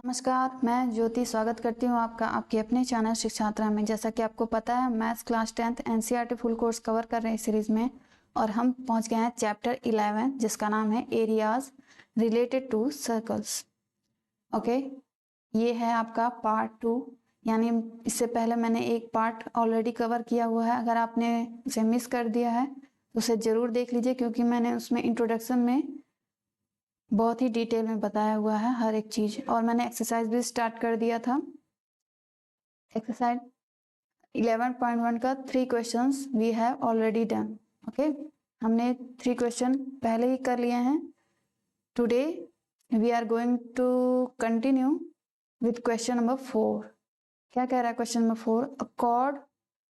नमस्कार, मैं ज्योति स्वागत करती हूँ आपका आपके अपने चैनल शिक्षात्रा में। जैसा कि आपको पता है, maths class 10th NCERT full course cover कर रहे हैं सीरीज में, और हम पहुँच गए हैं चैप्टर 11 जिसका नाम है areas related to circles. Okay, ये है आपका पार्ट 2, यानी इससे पहले मैंने एक पार्ट ऑलरेडी कवर किया हुआ है। अगर आपने उसे मिस कर दिया है तो उसे ज़रूर देख लीजिए, क्योंकि मैंने उसमें इंट्रोडक्शन में बहुत ही डिटेल में बताया हुआ है हर एक चीज़, और मैंने एक्सरसाइज भी स्टार्ट कर दिया था। एक्सरसाइज 11.1 का 3 questions we have already done. Okay, हमने 3 क्वेश्चन पहले ही कर लिए हैं। Today we are going to continue with question number 4। क्या कह रहा है question number 4? A chord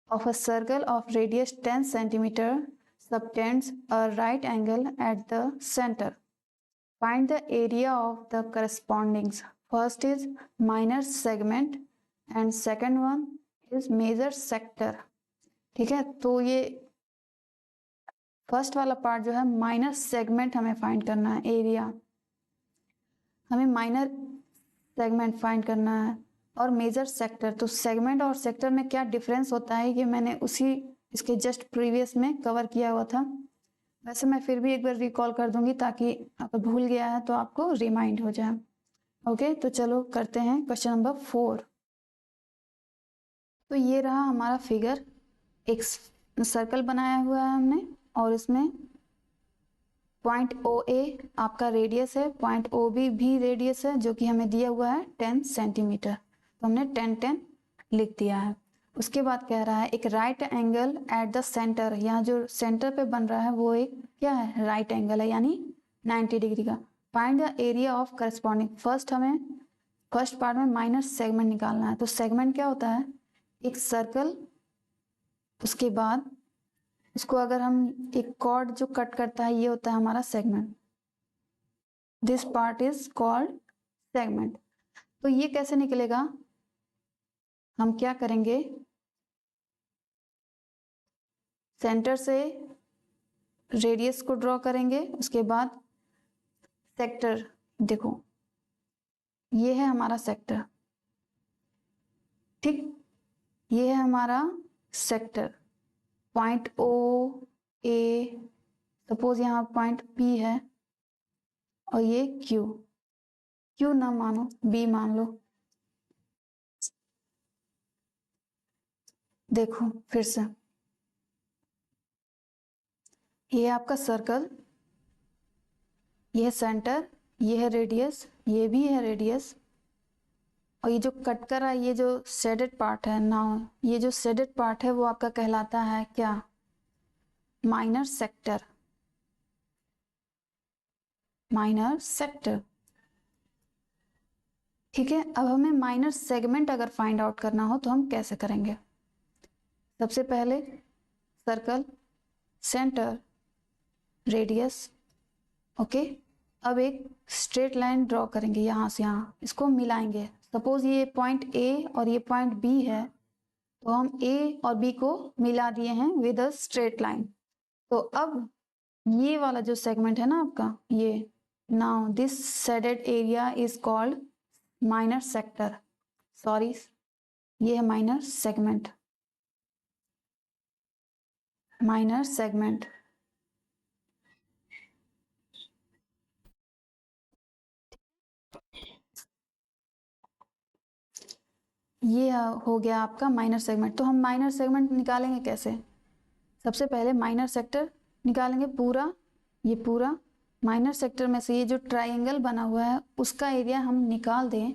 of a circle of radius 10 centimetre subtends a right angle at the centre. Find the area of the corresponding. First is minor segment and second one is major sector. ठीक है, तो ये first वाला part जो है minor segment हमें find करना है। एरिया हमें माइनर सेगमेंट फाइंड करना है और मेजर सेक्टर। तो सेगमेंट और सेक्टर में क्या डिफरेंस होता है ये मैंने इसके जस्ट प्रीवियस में कवर किया हुआ था। वैसे मैं फिर भी एक बार रिकॉल कर दूंगी ताकि अगर भूल गया है तो आपको रिमाइंड हो जाए। ओके, तो चलो करते हैं क्वेश्चन नंबर 4। तो ये रहा हमारा फिगर, एक सर्कल बनाया हुआ है हमने, और इसमें पॉइंट ओ ए आपका रेडियस है, पॉइंट ओ बी भी रेडियस है, जो कि हमें दिया हुआ है 10 सेंटीमीटर। तो हमने 10 लिख दिया है। उसके बाद कह रहा है एक right angle at the centre. यहाँ जो सेंटर पे बन रहा है वो एक क्या है? राइट एंगल है, यानी 90 डिग्री का। Find the area of corresponding. First part में माइनर सेगमेंट निकालना है। तो सेगमेंट क्या होता है? एक सर्कल, उसके बाद इसको अगर हम एक कॉर्ड जो कट करता है, ये होता है हमारा segment. This part is called segment. तो ये कैसे निकलेगा? हम क्या करेंगे, सेंटर से रेडियस को ड्रॉ करेंगे, उसके बाद सेक्टर। देखो, ये है हमारा सेक्टर, ठीक, ये है हमारा सेक्टर। पॉइंट ओ ए, सपोज यहाँ पॉइंट पी है, और ये क्यू ना मानो, बी मान लो। देखो फिर से, ये आपका सर्कल, ये है सेंटर, ये है रेडियस, ये भी है रेडियस, और ये जो कट कर रहा है, ये जो शेडेड पार्ट है ना, ये जो शेडेड पार्ट है वो आपका कहलाता है क्या? Minor sector. माइनर सेक्टर, ठीक है। अब हमें माइनर सेगमेंट अगर फाइंड आउट करना हो तो हम कैसे करेंगे? सबसे पहले सर्कल, सेंटर, रेडियस। ओके, अब एक स्ट्रेट लाइन ड्रॉ करेंगे यहाँ से यहाँ, इसको मिलाएंगे। सपोज ये पॉइंट ए और ये पॉइंट बी है, तो हम ए और बी को मिला दिए हैं विद अ स्ट्रेट लाइन। तो अब ये वाला जो सेगमेंट है ना आपका, ये, now this shaded area is called minor sector. Sorry, ये है माइनर सेगमेंट। माइनर सेगमेंट, ये हो गया आपका माइनर सेगमेंट। तो हम माइनर सेगमेंट निकालेंगे कैसे? सबसे पहले माइनर सेक्टर निकालेंगे पूरा, ये पूरा माइनर सेक्टर में से ये जो ट्राइंगल बना हुआ है उसका एरिया हम निकाल दें,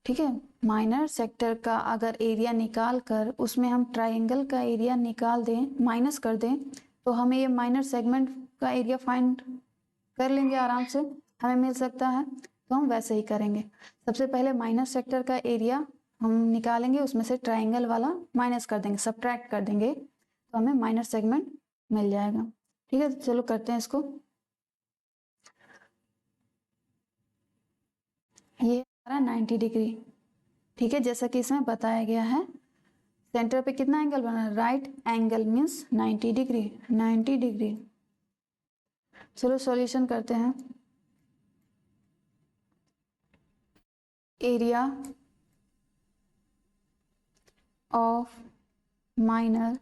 ठीक है। माइनर सेक्टर का अगर एरिया निकाल कर उसमें हम ट्राइंगल का एरिया निकाल दें, माइनस कर दें, तो हमें ये माइनर सेगमेंट का एरिया फाइंड कर लेंगे आराम से, हमें मिल सकता है। तो हम वैसे ही करेंगे। सबसे पहले माइनर सेक्टर का एरिया हम निकालेंगे, उसमें से ट्राइंगल वाला माइनस कर देंगे, सब्ट्रैक्ट कर देंगे, तो हमें माइनर सेगमेंट मिल जाएगा। ठीक है, तो चलो करते हैं इसको। ये हमारा 90 डिग्री, ठीक है, जैसा कि इसमें बताया गया है। सेंटर पे कितना एंगल बना है? Right angle means 90 degree. 90 degree. चलो सॉल्यूशन करते हैं। area of minor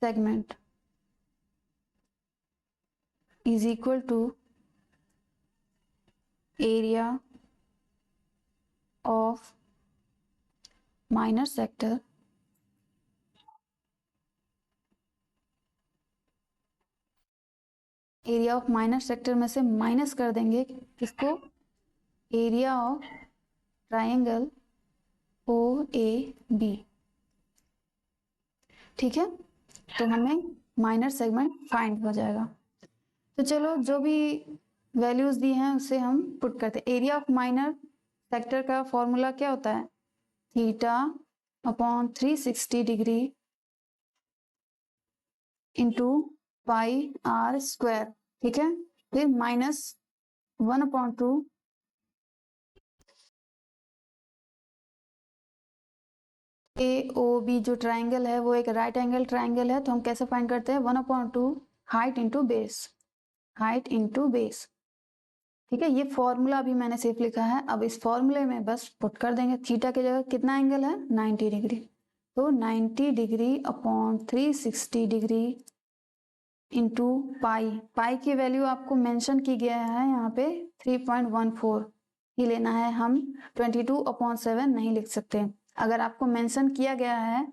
segment is equal to area of minor sector area of minor sector में से माइनस कर देंगे किसको, area of triangle O A B. ठीक है, तो हमें माइनर सेगमेंट फाइंड हो जाएगा। तो चलो जो भी वैल्यूज दी हैं उसे हम पुट करते हैं। एरिया ऑफ माइनर सेक्टर का फॉर्मूला क्या होता है, theta upon 360 degree into pi R square. ठीक है, फिर माइनस 1/2 ए ओ बी जो ट्राइंगल है वो एक राइट एंगल ट्राइंगल है, तो हम कैसे फाइंड करते हैं, 1/2 height into base, height into base. ठीक है, ये फॉर्मूला अभी मैंने सिर्फ लिखा है, अब इस फॉर्मूले में बस पुट कर देंगे। थीटा की जगह कितना एंगल है, 90 डिग्री, तो 90 degree upon 360 degree into pi, pi की वैल्यू आपको मेंशन की गया है यहाँ पे 3.14 ही लेना है, हम 22/7 नहीं लिख सकते। अगर आपको मेंशन किया गया है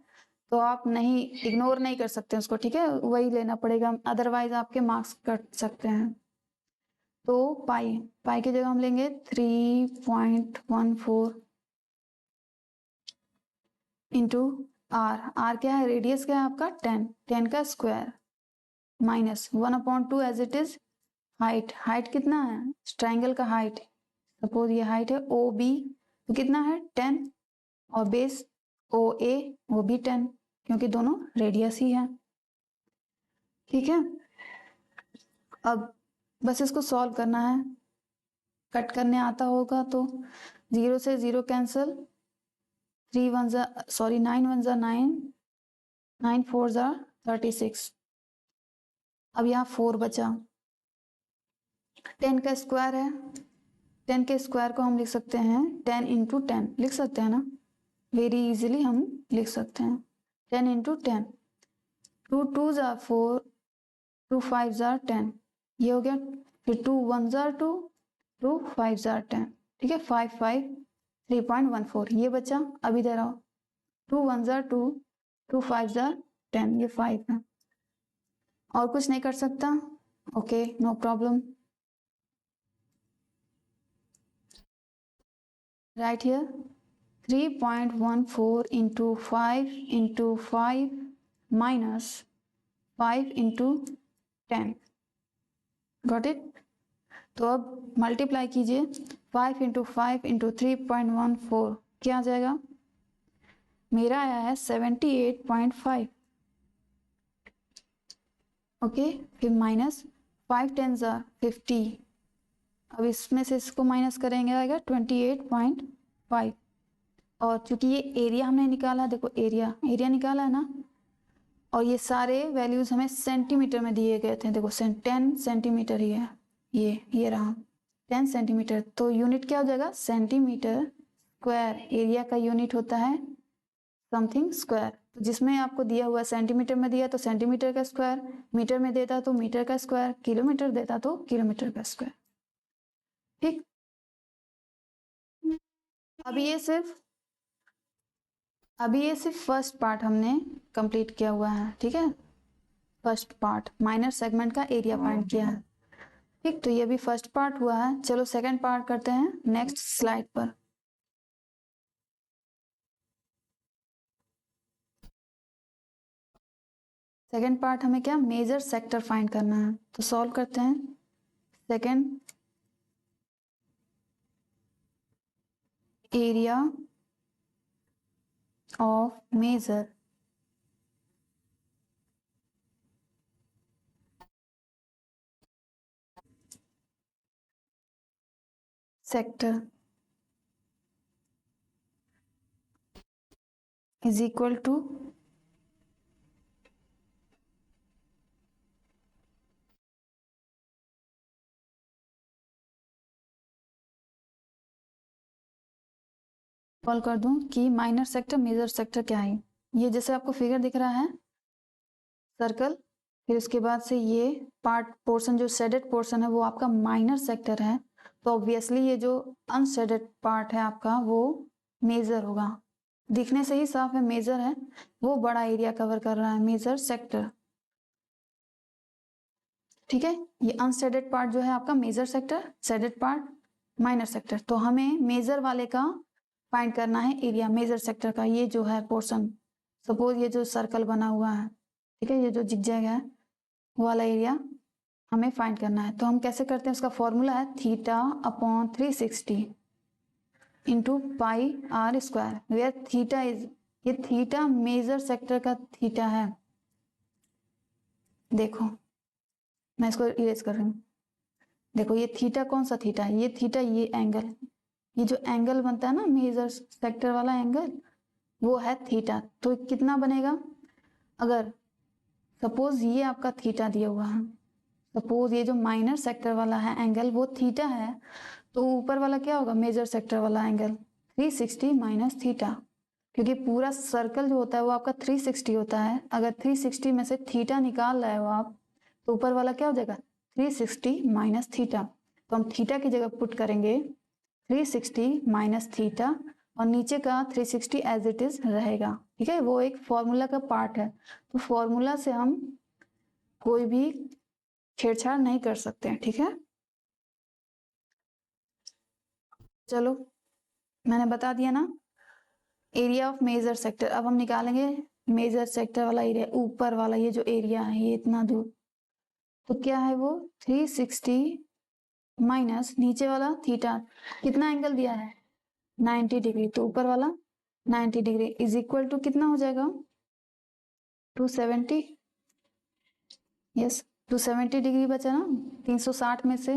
तो आप नहीं, इग्नोर नहीं कर सकते उसको। ठीक है, वही लेना पड़ेगा, अदरवाइज आपके मार्क्स कट सकते हैं। तो पाई, पाई की जगह हम लेंगे 3.14 इंटू आर, आर क्या है, रेडियस क्या है आपका 10, 10 का square minus 1/2 as it is height, height कितना है ट्राइंगल का हाइट, सपोज ये हाइट है ओ बी, तो कितना है 10, और बेस ओ ए वो भी 10, क्योंकि दोनों रेडियस ही है। ठीक है, अब बस इसको सॉल्व करना है, कट करने आता होगा तो 0 से 0 कैंसिल, 9 1 9, 9 4 36, अब यहाँ 4 बचा, 10 का स्क्वायर है, 10 के स्क्वायर को हम लिख सकते हैं 10 इंटू 10 लिख सकते हैं ना, वेरी इजीली हम लिख सकते हैं 10 इंटू 10, 2 2 4, 2 5 10, ये हो गया, फिर 2 1 2, 2 5 10, ठीक है, 5 5 3.14 ये बचा, अभी दे रहा हूँ 2 1 2, 2 5 10, ये 5 है, और कुछ नहीं कर सकता, okay no problem. Right here 3.14 into 5 into 5 minus 5 into 10, got it. तो अब मल्टीप्लाई कीजिए, 5 इंटू 5 इंटू 3.14 क्या आ जाएगा, मेरा आया है 78.5, ओके, फिर माइनस 5 10 50, अब इसमें से इसको माइनस करेंगे आएगा 28.5, और चूंकि ये एरिया हमने निकाला, देखो एरिया, एरिया निकाला है ना, और ये सारे वैल्यूज हमें सेंटीमीटर में दिए गए थे, देखो 10 सेंटीमीटर ही है, ये रहा 10 सेंटीमीटर, तो यूनिट क्या हो जाएगा, सेंटीमीटर स्क्वायर, एरिया का यूनिट होता है समथिंग स्क्वायर, तो जिसमें आपको दिया हुआ सेंटीमीटर में दिया तो सेंटीमीटर का स्क्वायर, मीटर में देता तो मीटर का स्क्वायर, किलोमीटर देता तो किलोमीटर का स्क्वायर। ठीक, अभी ये सिर्फ फर्स्ट पार्ट हमने कंप्लीट किया हुआ है। ठीक है, फर्स्ट पार्ट माइनर सेगमेंट का एरिया फाइंड किया है। ठीक, तो ये भी फर्स्ट पार्ट हुआ है, चलो सेकंड पार्ट करते हैं नेक्स्ट स्लाइड पर। सेकंड पार्ट हमें क्या, मेजर सेक्टर फाइंड करना है, तो सॉल्व करते हैं। Second, area of major sector is equal to call कर दूं कि माइनर सेक्टर मेजर सेक्टर क्या है। ये जैसे आपको फिगर दिख रहा है सर्कल, फिर उसके बाद से ये पार्ट पोर्शन जो शेडेड पोर्शन है वो आपका माइनर सेक्टर है, तो ऑब्वियसली ये जो अनशेडेड पार्ट है आपका वो मेजर होगा। दिखने से ही साफ है मेजर है, वो बड़ा एरिया कवर कर रहा है, मेजर सेक्टर। ठीक है, ये अनशेडेड पार्ट जो है आपका major sector, shaded part minor sector. तो हमें मेजर वाले का फाइंड करना है एरिया, मेजर सेक्टर का। ये जो है पोर्शन, सपोज ये जो सर्कल बना हुआ है, ठीक है, ये जो जिगजैग है वो वाला एरिया हमें फाइंड करना है। तो हम कैसे करते हैं, उसका फॉर्मूला है theta upon 360 into pi R square, where theta is, ये थीटा मेजर सेक्टर का थीटा है। देखो मैं इसको इरेज कर रही हूँ, देखो ये थीटा कौन सा थीटा है, ये थीटा, ये एंगल, ये जो एंगल बनता है ना मेजर सेक्टर वाला एंगल, वो है थीटा। तो कितना बनेगा, अगर सपोज ये आपका थीटा दिया हुआ है, सपोज ये जो माइनर सेक्टर वाला है एंगल वो थीटा है, तो ऊपर वाला क्या होगा, मेजर सेक्टर वाला एंगल 360 माइनस थीटा, क्योंकि पूरा सर्कल जो होता है वो आपका 360 होता है। अगर 360 में से थीटा निकाल रहे हो आप, तो ऊपर वाला क्या हो जाएगा 360 माइनस थीटा। तो हम थीटा की जगह पुट करेंगे 360 माइनस थीटा, और नीचे का 360 एज इट इज रहेगा। ठीक है, वो एक फॉर्मूला का पार्ट है, तो फॉर्मूला से हम कोई भी छेड़छाड़ नहीं कर सकते हैं। ठीक है, चलो मैंने बता दिया ना एरिया ऑफ मेजर सेक्टर। अब हम निकालेंगे मेजर सेक्टर वाला एरिया, ऊपर वाला ये जो एरिया है ये इतना दूर, तो क्या है वो 360 माइनस नीचे वाला थीटा, कितना एंगल दिया है 90 डिग्री, तो ऊपर वाला 90 डिग्री इज इक्वल टू कितना हो जाएगा 270। यस, 270 डिग्री बचा ना, 360 में से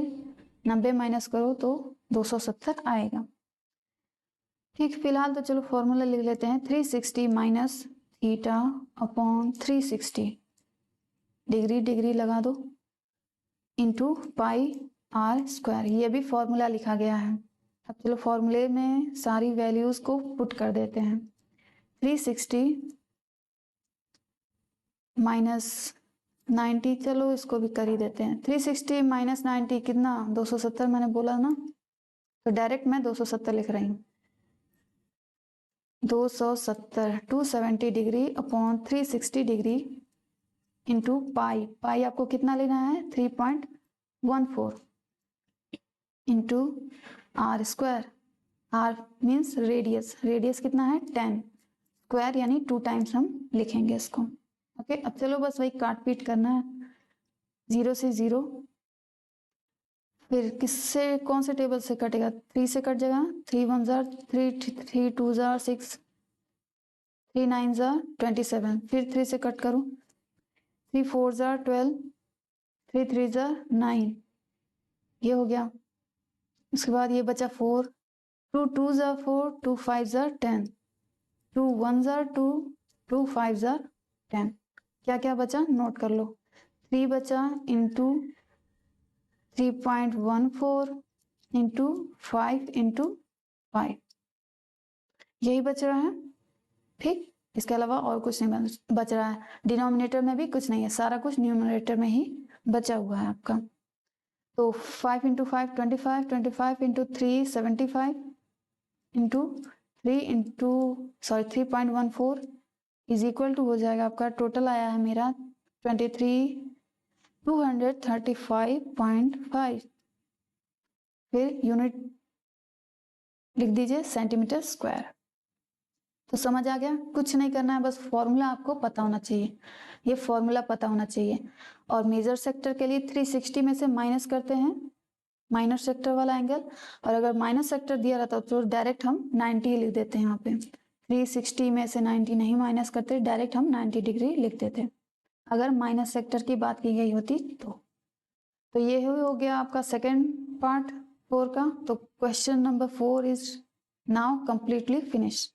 90 माइनस करो तो 270 आएगा। ठीक, फिलहाल तो चलो फॉर्मूला लिख लेते हैं 360 minus theta upon 360, degree degree लगा दो, इंटू पाई आर स्क्वायर, ये भी फॉर्मूला लिखा गया है। अब चलो फॉर्मूले में सारी वैल्यूज को पुट कर देते हैं। 360 माइनस 90, चलो इसको भी कर ही देते हैं। 360 माइनस 90 कितना 270 मैंने बोला ना, तो डायरेक्ट मैं 270 लिख रही हूँ। 270 270 degree upon 360 degree into pi, pi आपको कितना लेना है 3.14 into R square, R means radius, radius कितना है 10, स्क्वायर यानी 2 टाइम्स हम लिखेंगे इसको। ओके, अब चलो बस वही काट पीट करना है, 0 से 0, फिर किससे कौन से टेबल से कटेगा, 3 से कट जाएगा, 3 1 जार 3, 3 2 जार 6, 3 9 जार 27, फिर 3 से कट करो, 3 4 जार 12, 3 3 जार 9, ये हो गया। उसके बाद ये बचा 4, 2 2 जार 4, 2 5 जार 10, 2 1 जार 2, 2 5 जार 10, क्या क्या बचा नोट कर लो, 3 बचा इंटू 3.14 इंटू 5 इंटू 5, यही बच रहा है। ठीक, इसके अलावा और कुछ नहीं बच रहा है, डिनोमिनेटर में भी कुछ नहीं है, सारा कुछ न्यूमरेटर में ही बचा हुआ है आपका। तो 5 into 5 25, 25 into 3 75 into 3 into 3.14 is equal to हो जाएगा आपका, टोटल आया है मेरा 235.5, फिर यूनिट लिख दीजिए सेंटीमीटर स्क्वायर। तो समझ आ गया, कुछ नहीं करना है, बस फॉर्मूला आपको पता होना चाहिए, ये फॉर्मूला पता होना चाहिए। और मेजर सेक्टर के लिए 360 में से माइनस करते हैं माइनर सेक्टर वाला एंगल, और अगर माइनस सेक्टर दिया रहता तो डायरेक्ट हम 90 लिख देते हैं यहाँ पे, 360 में से 90 नहीं माइनस करते, डायरेक्ट हम 90 डिग्री लिख देते अगर माइनस सेक्टर की बात की गई होती तो ये हो गया आपका सेकेंड पार्ट 4 का। तो question number 4 is now completely finish.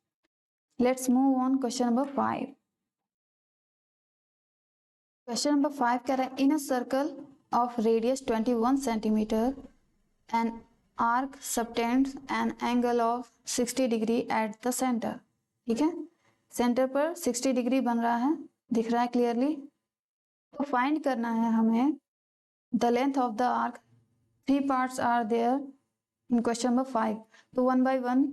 Let's move on question number 5। Question number 5 कह रहा है in a circle of radius 21 centimetre and arc subtends an angle of 60 degree at the center. ठीक है, centre पर 60 degree बन रहा है, दिख रहा है क्लियरली। तो फाइंड करना है हमें the length of the arc. 3 parts are there in question number 5। तो 1 बाय 1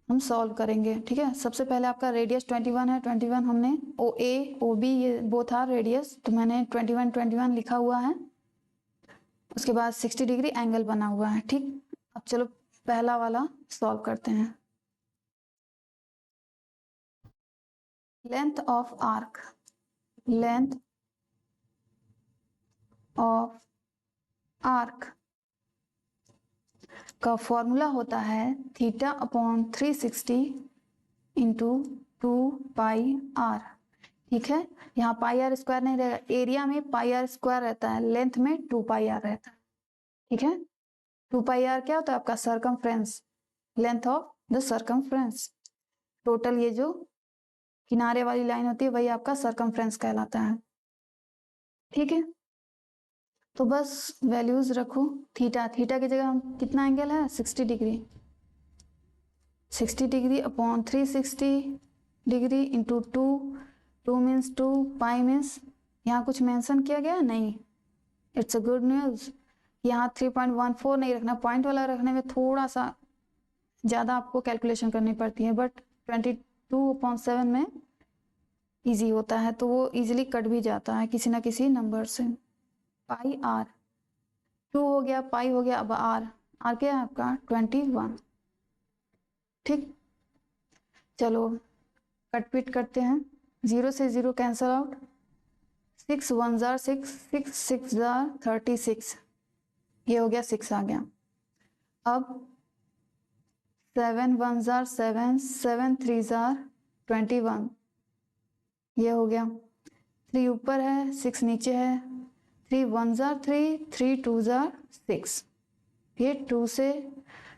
हम सॉल्व करेंगे। ठीक है, सबसे पहले आपका रेडियस 21 है। 21 हमने ओ ए ओ बी ये बोथ आर रेडियस, तो मैंने 21 लिखा हुआ है। उसके बाद 60 डिग्री एंगल बना हुआ है। ठीक, अब चलो पहला वाला सॉल्व करते हैं। Length of arc, length of arc का फॉर्मूला होता है theta upon 360 into 2 pi R. ठीक है, यहाँ पाई आर स्क्वायर नहीं रहेगा, एरिया में पाई आर स्क्वायर रहता है, लेंथ में 2 पाई आर रहता है। ठीक है, 2 पाई आर क्या होता है आपका circumference, length of the circumference. Total ये जो किनारे वाली लाइन होती है वही आपका सरकमफ्रेंस कहलाता है। ठीक है, तो बस वैल्यूज रखो। थीटा, थीटा की जगह हम कितना एंगल है 60 degree, 60 degree upon 360 degree into 2, 2 means 2, पाई मीन्स यहाँ कुछ मेंशन किया गया नहीं। इट्स अ गुड न्यूज़, यहाँ 3.14 नहीं रखना, पॉइंट वाला रखने में थोड़ा सा ज़्यादा आपको कैलकुलेशन करनी पड़ती है, बट 22/7 में इजी होता है, तो वो इजीली कट भी जाता है किसी ना किसी नंबर से। पाई आर 2 हो गया, पाई हो गया, अब आर, आर क्या है आपका 21। ठीक, चलो कट पिट करते हैं। 0 से 0 कैंसल आउट, 6 1 जार 6, 6 6 जार 36, ये हो गया 6 आ गया। अब 7 1 जार 7, 7 3 जार 21, ये हो गया। 3 ऊपर है 6 नीचे है, 3 1 जार 3, 3 2 जार 6, ये 2 से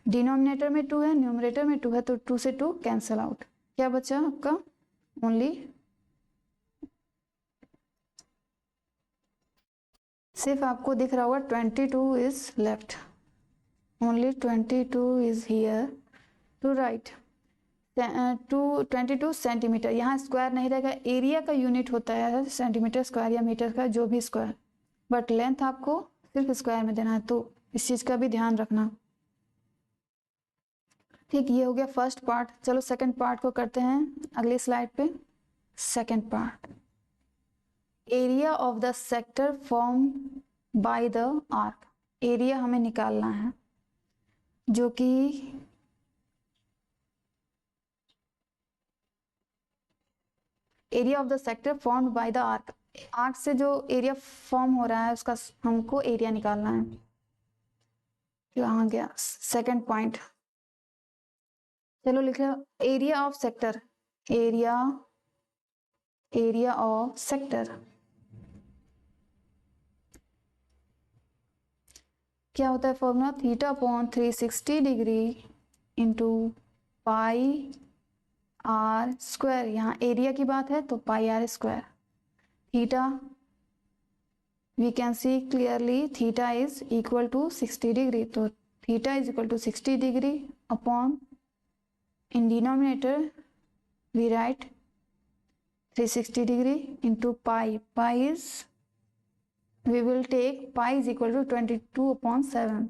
डिनोमिनेटर में 2 है, न्यूमरेटर में 2 है, तो 2 से 2 कैंसल आउट। क्या बचा आपका ओनली, सिर्फ आपको दिख रहा होगा 22 is left, only 22 is here to right. 22 centimetre, यहाँ स्क्वायर नहीं रहेगा, एरिया का यूनिट होता है सेंटीमीटर स्क्वायर या मीटर का, जो भी स्क्वायर, बट लेंथ आपको सिर्फ स्क्वायर में देना है, तो इस चीज़ का भी ध्यान रखना। ठीक, ये हो गया फर्स्ट पार्ट। चलो सेकंड पार्ट को करते हैं अगली स्लाइड पे। Second part, area of the sector form by the arc. Area हमें निकालना है, जो कि area of the sector formed by the arc, arc से जो एरिया फॉर्म हो रहा है उसका हमको एरिया निकालना है। कहाँ गया सेकंड पॉइंट, चलो लिख लो area of sector, area of sector क्या होता है formula, theta upon 360 degree into pi R square. यहाँ एरिया की बात है तो pi R square. Theta we can see clearly, theta is equal to 60 degree, तो theta is equal to 60 degree upon, in denominator we write 360 degree into pi. Pi is, we will take pi is equal to 22/7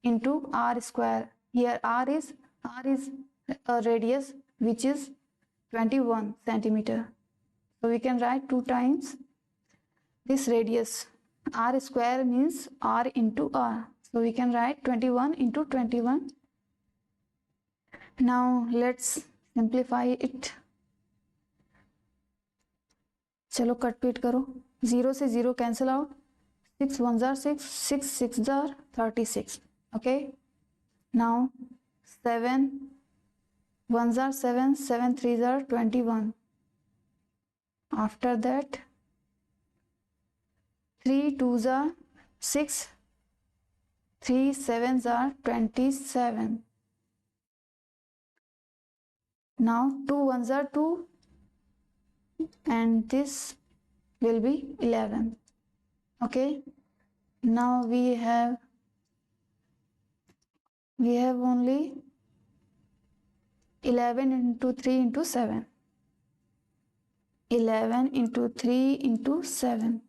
into r square. Here r is a radius which is 21 centimeter, so we can write 2 times this radius. R square means r into r, so we can write 21 into 21. Now let's simplify it. चलो cut पीट करो, 0 से 0 cancel out, 6 1 jar 6, 6 6 jar 36। Okay, now 7 1 jar 7, 7 3 jar 21। After that 3 2 jar 6, 3 7 jar 27। Now 2 1s are 2 and this will be 11. Okay, now we have we have only 11 into 3 into 7. 11 into 3 into 7.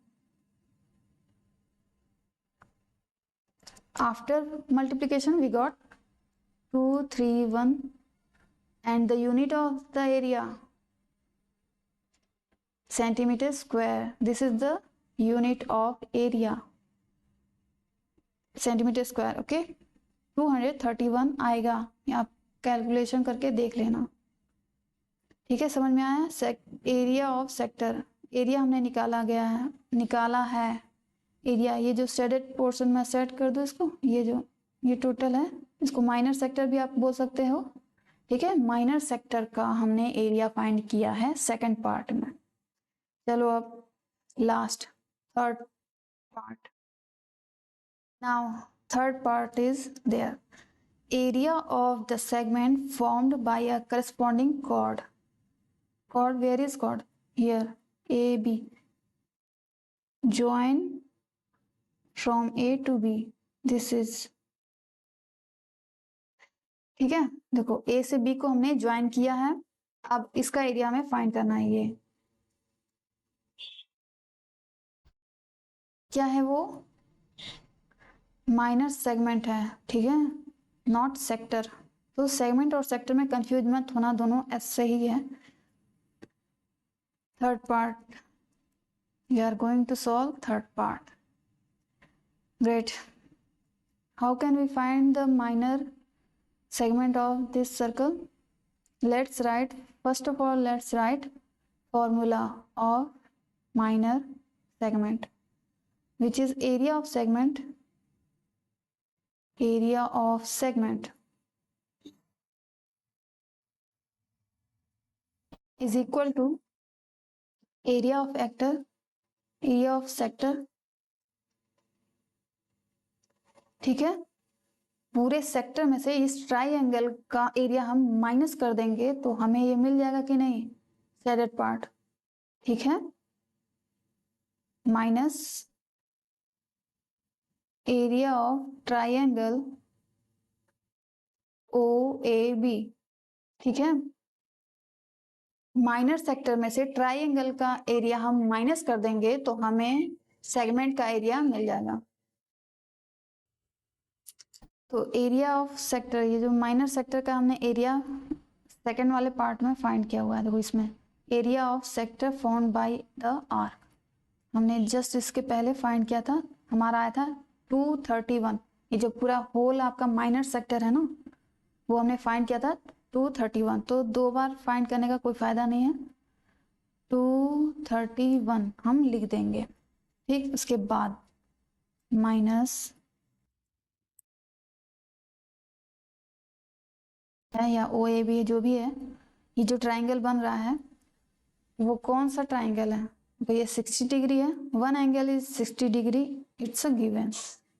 After multiplication we got 2, 3, 1, and the unit of the area centimeter square. This is the unit of area centimetre square. Okay 231 आएगा. आप calculation करके देख लेना. ठीक है, समझ में आया. एरिया ऑफ सेक्टर, एरिया हमने निकाला है एरिया. ये जो शेडेड पोर्शन में सेट कर दो इसको, ये टोटल है. इसको माइनर सेक्टर भी आप बोल सकते हो. ठीक है, माइनर सेक्टर का हमने एरिया फाइंड किया है सेकंड पार्ट में. चलो अब last third part. Now third part is there. Area of the segment formed by a corresponding chord. Chord, where is chord? Here, AB. Join from A to B. This is. ठीक है, देखो A से B को हमने join किया है. अब इसका एरिया हमें फाइंड करना है. ये क्या है? वो माइनर सेगमेंट है. ठीक है, नॉट सेक्टर. तो सेगमेंट और सेक्टर में कंफ्यूज मत होना, दोनों ऐसे ही है. Third part, we are going to solve third part. Great. How can we find the minor segment of this circle? Let's write, first of all let's write formula of minor segment, which is area of segment. Area of segment is equal to area of vector, area of sector. ठीक है, पूरे sector में से इस triangle का area हम minus कर देंगे तो हमें ये मिल जाएगा कि नहीं, शेडेड पार्ट. ठीक है, minus area of triangle OAB. ठीक है, माइनर सेक्टर में से ट्राइंगल का एरिया हम माइनस कर देंगे तो हमें सेगमेंट का एरिया मिल जाएगा. तो एरिया ऑफ सेक्टर, ये जो माइनर सेक्टर का हमने एरिया सेकंड वाले पार्ट में फाइंड किया हुआ है. देखो इसमें area of sector formed by the arc हमने जस्ट इसके पहले फाइंड किया था. हमारा आया था 231. ये जो पूरा होल आपका माइनर सेक्टर है ना, वो हमने फाइंड किया था 231. तो दो बार फाइंड करने का कोई फायदा नहीं है. 231 हम लिख देंगे. ठीक, उसके बाद माइनस है या OAB जो भी है, ये जो ट्राइंगल बन रहा है वो कौन सा ट्राइंगल है? तो ये 60 डिग्री है. One angle is 60 degree. It's a given.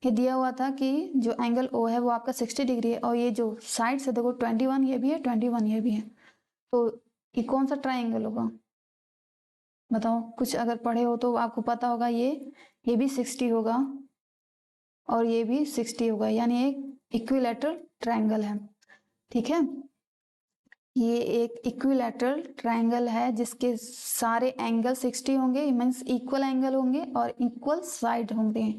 ये दिया हुआ था कि जो एंगल O है वो आपका 60 डिग्री है और ये जो साइड से देखो 21 ये भी है, 21 ये भी है. तो ये कौन सा ट्राइंगल होगा बताओ? कुछ अगर पढ़े हो तो आपको पता होगा. ये भी 60 होगा और ये भी 60 होगा, यानी एक इक्विलैटरल ट्राइंगल है. ठीक है, ये एक इक्विलैटरल ट्राइंगल है जिसके सारे एंगल 60 होंगे, मीन्स इक्वल एंगल होंगे और इक्वल साइड होंगे.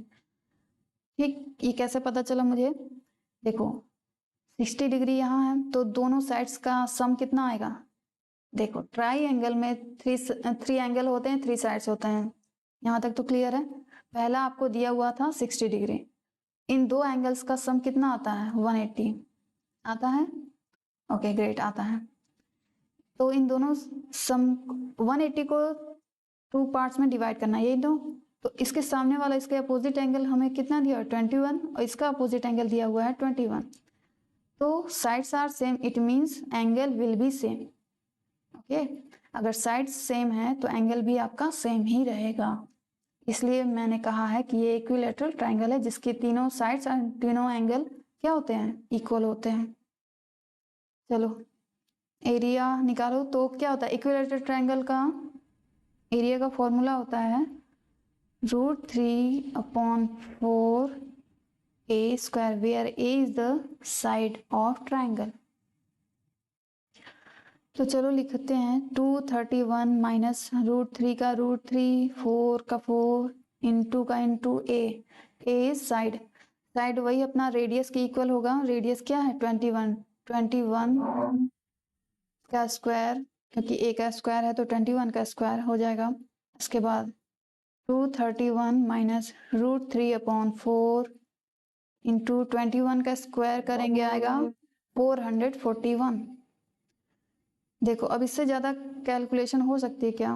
ठीक, ये कैसे पता चला मुझे? देखो 60 डिग्री यहाँ है तो दोनों साइड्स का सम कितना आएगा? देखो ट्राइंगल में थ्री एंगल होते हैं, 3 साइड्स होते हैं. यहाँ तक तो क्लियर है. पहला आपको दिया हुआ था 60 डिग्री. इन दो एंगल्स का सम कितना आता है? 180 आता है. ओके ग्रेट, आता है. तो इन दोनों सम 180 को 2 पार्ट्स में डिवाइड करना है, यही दो. तो इसके सामने वाला, इसके अपोजिट एंगल हमें कितना दिया? 21. और इसका अपोजिट एंगल दिया हुआ है 21. तो sides are same, it means angle will be same. Okay, अगर साइड्स सेम है तो एंगल भी आपका सेम ही रहेगा. इसलिए मैंने कहा है कि ये इक्विलैटरल ट्राइंगल है जिसके तीनों साइड्स और तीनों एंगल क्या होते हैं? इक्वल होते हैं. चलो एरिया निकालो. तो क्या होता है इक्विलैटरल ट्राइंगल का एरिया का फॉर्मूला होता है √3/4 A square where A is the side of triangle. तो चलो लिखते हैं 231 माइनस √3 का √3, 4 का 4, इंटू का into A is side. Side वही अपना रेडियस के इक्वल होगा। रेडियस क्या है 21, 21 का स्क्वायर, क्योंकि ए का स्क्वायर है तो 21 का स्क्वायर हो जाएगा। इसके बाद 231 माइनस √3 अपॉन 4 इंटू 21 का स्क्वायर करेंगे आएगा 441। देखो अब इससे ज़्यादा कैलकुलेशन हो सकती है क्या?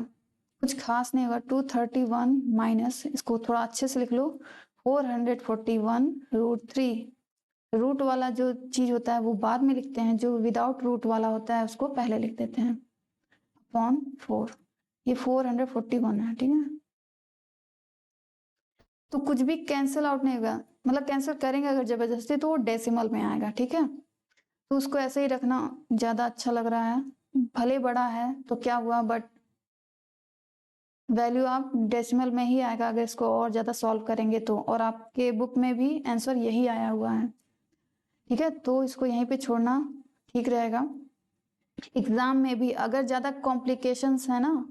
कुछ खास नहीं होगा। 231 माइनस, इसको थोड़ा अच्छे से लिख लो, 441 √3। रूट वाला जो चीज़ होता है वो बाद में लिखते हैं, जो विदाउट रूट वाला होता है उसको पहले लिख देते हैं, अपॉन 4। ये 441 है, ठीक है। तो कुछ भी कैंसिल आउट नहीं होगा, मतलब कैंसिल करेंगे अगर जबरदस्ती तो वो डेसिमल में आएगा, ठीक है। तो उसको ऐसे ही रखना ज़्यादा अच्छा लग रहा है। भले बड़ा है तो क्या हुआ, बट वैल्यू आप डेसिमल में ही आएगा अगर इसको और ज़्यादा सॉल्व करेंगे तो। और आपके बुक में भी आंसर यही आया हुआ है, ठीक है। तो इसको यहीं पे छोड़ना ठीक रहेगा। एग्जाम में भी अगर ज़्यादा कॉम्प्लिकेशंस है ना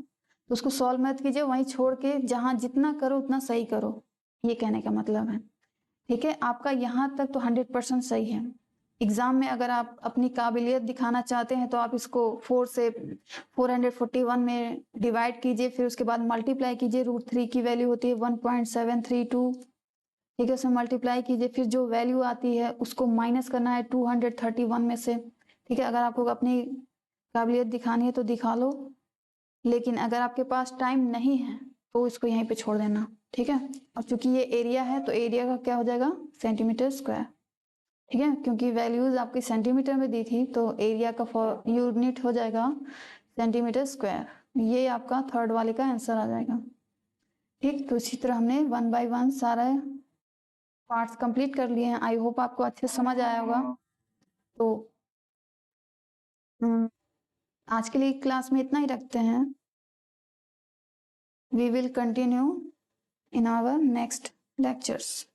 तो उसको सॉल्व मत कीजिए, वहीं छोड़ के जहाँ जितना करो उतना सही करो, ये कहने का मतलब है, ठीक है। आपका यहाँ तक तो 100% सही है। एग्ज़ाम में अगर आप अपनी काबिलियत दिखाना चाहते हैं तो आप इसको 4 से 441 में डिवाइड कीजिए, फिर उसके बाद मल्टीप्लाई कीजिए। √3 की वैल्यू होती है 1.732, ठीक है। उसमें मल्टीप्लाई कीजिए, फिर जो वैल्यू आती है उसको माइनस करना है 231 में से, ठीक है। अगर आपको अपनी काबिलियत दिखानी है तो दिखा लो, लेकिन अगर आपके पास टाइम नहीं है तो इसको यहीं पे छोड़ देना, ठीक है। और चूंकि ये एरिया है तो एरिया का क्या हो जाएगा सेंटीमीटर स्क्वायर, ठीक है। क्योंकि वैल्यूज आपकी सेंटीमीटर में दी थी तो एरिया का यूनिट हो जाएगा सेंटीमीटर स्क्वायर। ये आपका थर्ड वाले का आंसर आ जाएगा, ठीक। तो इसी तरह हमने 1 बाय 1 सारे पार्ट्स कंप्लीट कर लिए हैं। आई होप आपको अच्छे से समझ आया होगा। तो आज के लिए क्लास में इतना ही रखते हैं। We will continue in our next lectures.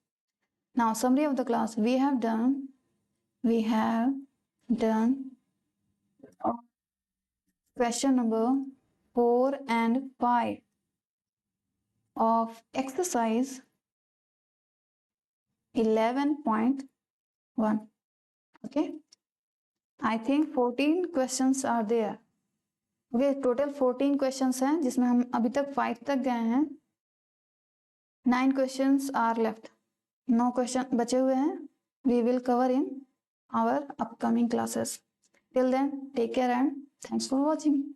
Now summary of the class. We have done question number 4 and 5 of exercise 11.1. okay, I think 14 questions are there. okay, total 14 questions हैं जिसमें हम अभी तक 5 तक गए हैं। 9 questions are left. 9 क्वेश्चन बचे हुए हैं। We will cover in our upcoming classes. Till then, take care and thanks for watching.